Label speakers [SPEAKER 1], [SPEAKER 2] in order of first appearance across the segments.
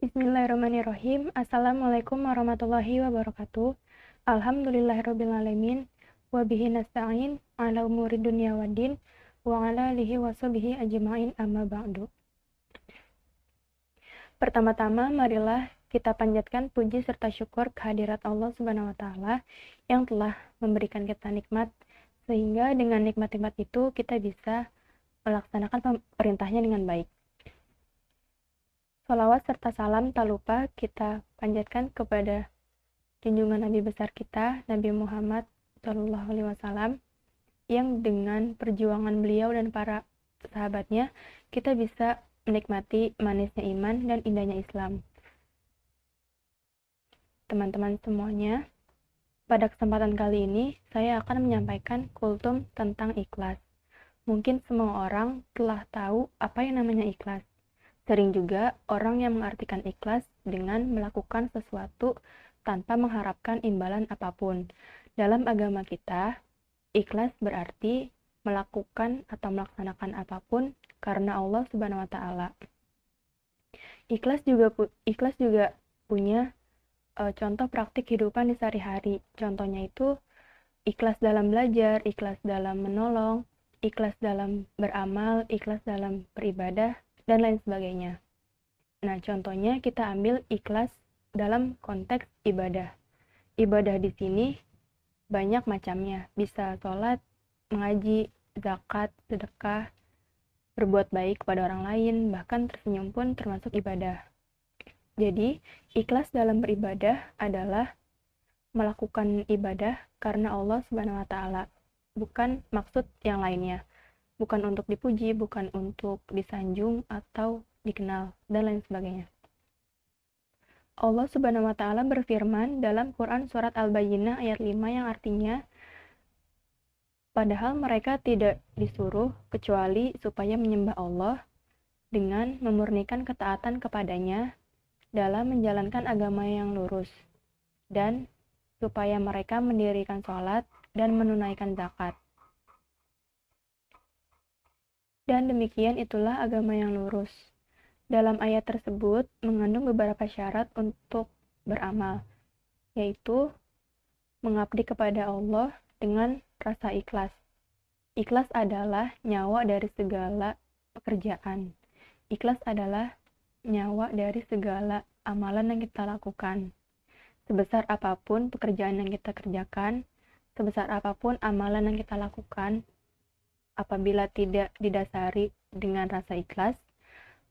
[SPEAKER 1] Bismillahirrahmanirrahim. Assalamualaikum warahmatullahi wabarakatuh. Alhamdulillahirrabbilalamin. Wabihi nasta'in ala umuri dunia waddin. Wa ala alihi wa sahbihi ajma'in amma ba'du. Pertama-tama, marilah kita panjatkan puji serta syukur kehadirat Allah Subhanahu wa Ta'ala yang telah memberikan kita nikmat, sehingga dengan nikmat-nikmat itu kita bisa melaksanakan perintahnya dengan baik. Sholawat serta salam tak lupa kita panjatkan kepada junjungan Nabi besar kita, Nabi Muhammad SAW, yang dengan perjuangan beliau dan para sahabatnya, kita bisa menikmati manisnya iman dan indahnya Islam. Teman-teman semuanya, pada kesempatan kali ini, saya akan menyampaikan kultum tentang ikhlas. Mungkin semua orang telah tahu apa yang namanya ikhlas. Sering juga orang yang mengartikan ikhlas dengan melakukan sesuatu tanpa mengharapkan imbalan apapun. Dalam agama kita, ikhlas berarti melakukan atau melaksanakan apapun karena Allah Subhanahu wa Ta'ala. Ikhlas juga punya contoh praktik kehidupan di sehari-hari. Contohnya itu ikhlas dalam belajar, ikhlas dalam menolong, ikhlas dalam beramal, ikhlas dalam beribadah, dan lain sebagainya. Nah, contohnya kita ambil ikhlas dalam konteks ibadah. Ibadah di sini banyak macamnya, bisa sholat, mengaji, zakat, sedekah, berbuat baik kepada orang lain, bahkan tersenyum pun termasuk ibadah. Jadi, ikhlas dalam beribadah adalah melakukan ibadah karena Allah Subhanahu wa Ta'ala, bukan maksud yang lainnya. Bukan untuk dipuji, bukan untuk disanjung atau dikenal, dan lain sebagainya. Allah Subhanahu wa Ta'ala berfirman dalam Quran surat Al-Bayyinah ayat 5 yang artinya, padahal mereka tidak disuruh kecuali supaya menyembah Allah dengan memurnikan ketaatan kepadanya dalam menjalankan agama yang lurus, dan supaya mereka mendirikan sholat dan menunaikan zakat. Dan demikian itulah agama yang lurus. Dalam ayat tersebut mengandung beberapa syarat untuk beramal, yaitu mengabdi kepada Allah dengan rasa ikhlas. Ikhlas adalah nyawa dari segala pekerjaan. Ikhlas adalah nyawa dari segala amalan yang kita lakukan. Sebesar apapun pekerjaan yang kita kerjakan, sebesar apapun amalan yang kita lakukan, apabila tidak didasari dengan rasa ikhlas,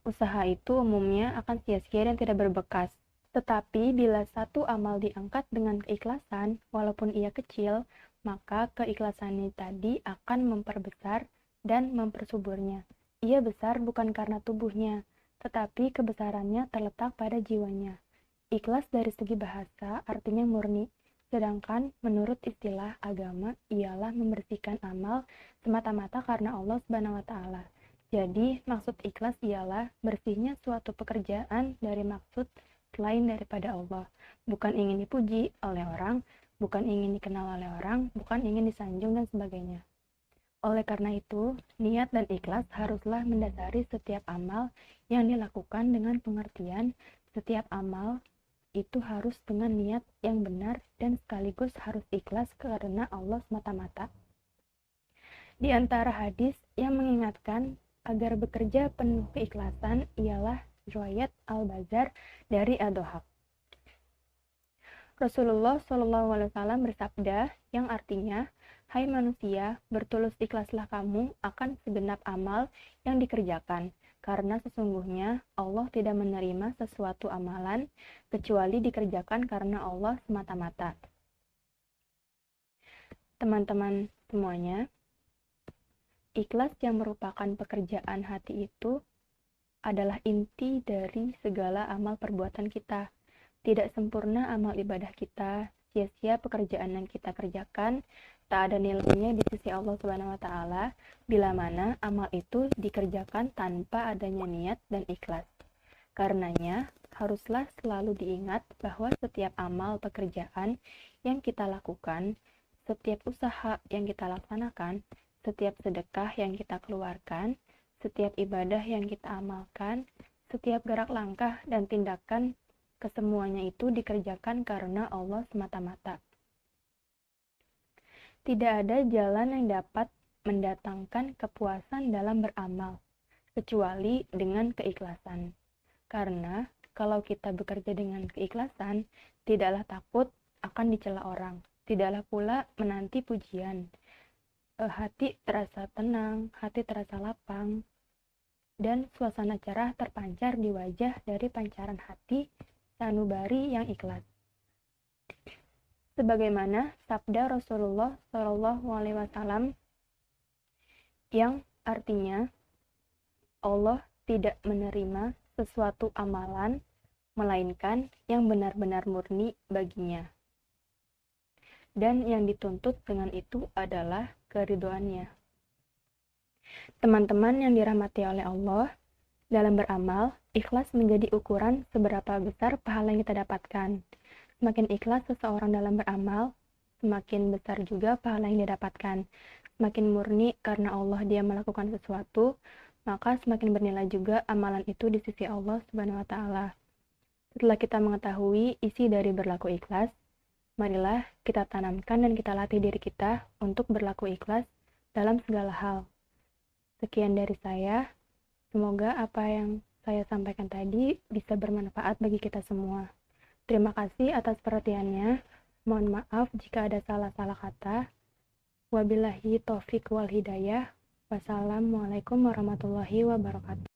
[SPEAKER 1] usaha itu umumnya akan sia-sia dan tidak berbekas. Tetapi bila satu amal diangkat dengan keikhlasan, walaupun ia kecil, maka keikhlasan ini tadi akan memperbesar dan mempersuburnya. Ia besar bukan karena tubuhnya, tetapi kebesarannya terletak pada jiwanya. Ikhlas dari segi bahasa artinya murni, sedangkan menurut istilah agama ialah membersihkan amal semata-mata karena Allah Subhanahu wa Ta'ala. Jadi, maksud ikhlas ialah bersihnya suatu pekerjaan dari maksud selain daripada Allah. Bukan ingin dipuji oleh orang, bukan ingin dikenal oleh orang, bukan ingin disanjung dan sebagainya. Oleh karena itu, niat dan ikhlas haruslah mendasari setiap amal yang dilakukan dengan pengertian setiap amal itu harus dengan niat yang benar dan sekaligus harus ikhlas karena Allah semata-mata. Di antara hadis yang mengingatkan agar bekerja penuh keikhlasan ialah riwayat Al-Bazzar dari Ad-Dhahak. Rasulullah SAW bersabda yang artinya, hai manusia, bertulus ikhlaslah kamu akan segenap amal yang dikerjakan, karena sesungguhnya Allah tidak menerima sesuatu amalan kecuali dikerjakan karena Allah semata-mata. Teman-teman semuanya, ikhlas yang merupakan pekerjaan hati itu adalah inti dari segala amal perbuatan kita. Tidak sempurna amal ibadah kita, sia-sia pekerjaan yang kita kerjakan, tak ada nilainya di sisi Allah Subhanahu wa Ta'ala bila mana amal itu dikerjakan tanpa adanya niat dan ikhlas. Karenanya, haruslah selalu diingat bahwa setiap amal pekerjaan yang kita lakukan, setiap usaha yang kita laksanakan, setiap sedekah yang kita keluarkan, setiap ibadah yang kita amalkan, Setiap gerak langkah dan tindakan kesemuanya itu dikerjakan karena Allah semata-mata. Tidak ada jalan yang dapat mendatangkan kepuasan dalam beramal, kecuali dengan keikhlasan. Karena kalau kita bekerja dengan keikhlasan, tidaklah takut akan dicela orang, tidaklah pula menanti pujian. Hati terasa tenang, hati terasa lapang, dan suasana cerah terpancar di wajah dari pancaran hati sanubari yang ikhlas. Sebagaimana sabda Rasulullah SAW yang artinya Allah tidak menerima sesuatu amalan melainkan yang benar-benar murni baginya. Dan yang dituntut dengan itu adalah keridhoannya. Teman-teman yang dirahmati oleh Allah, dalam beramal, ikhlas menjadi ukuran seberapa besar pahala yang kita dapatkan. Semakin ikhlas seseorang dalam beramal, semakin besar juga pahala yang didapatkan. Semakin murni karena Allah dia melakukan sesuatu, maka semakin bernilai juga amalan itu di sisi Allah Subhanahu wa Ta'ala. Setelah kita mengetahui isi dari berlaku ikhlas, marilah kita tanamkan dan kita latih diri kita untuk berlaku ikhlas dalam segala hal. Sekian dari saya. Semoga apa yang saya sampaikan tadi bisa bermanfaat bagi kita semua. Terima kasih atas perhatiannya. Mohon maaf jika ada salah-salah kata. Wabillahi taufik wal hidayah. Wassalamualaikum warahmatullahi wabarakatuh.